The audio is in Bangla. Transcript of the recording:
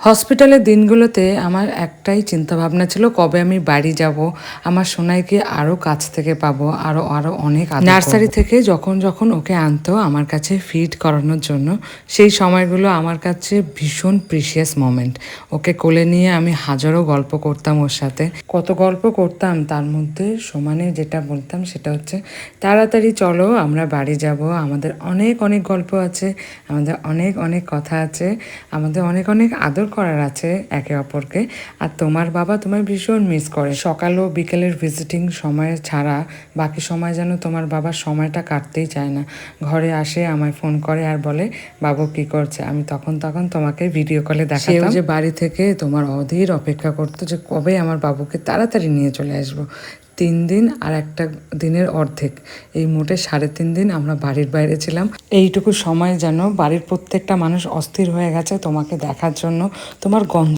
হসপিটালের দিনগুলোতে আমার একটাই চিন্তাভাবনা ছিল, কবে আমি বাড়ি যাব, আমার সোনাইকে আরও কাছ থেকে পাবো, আরও আরও অনেক নার্সারি থেকে যখন যখন ওকে আনতো আমার কাছে ফিড করানোর জন্য, সেই সময়গুলো আমার কাছে ভীষণ প্রিশিয়াস মোমেন্ট। ওকে কোলে নিয়ে আমি হাজারো গল্প করতাম ওর সাথে, কত গল্প করতাম, তার মধ্যে সমানে যেটা বলতাম সেটা হচ্ছে তাড়াতাড়ি চলো আমরা বাড়ি যাব, আমাদের অনেক অনেক গল্প আছে, আমাদের অনেক অনেক কথা আছে, আমাদের অনেক অনেক আদর করার আছে একে অপরকে। আর তোমার বাবা তোমায় ভীষণ মিস করে, সকাল ও বিকেলের ভিজিটিং সময় ছাড়া বাকি সময় যেন তোমার বাবার সময়টা কাটতেই চায় না। ঘরে আসে, আমায় ফোন করে আর বলে বাবু কি করছে। আমি তখন তোমাকে ভিডিও কলে দেখাতাম, যে বাড়ি থেকে তোমার অধীর অপেক্ষা করতো যে কবে আমার বাবুকে তাড়াতাড়ি নিয়ে চলে আসবো। 3 দিন আর একটা দিনের অর্ধেক, এই মোটে 3.5 দিন আমরা বাড়ির বাইরে ছিলাম। এইটুকু সময় যেন বাড়ির প্রত্যেকটা মানুষ অস্থির হয়ে গেছে তোমাকে দেখার জন্য, তোমার গন্ধ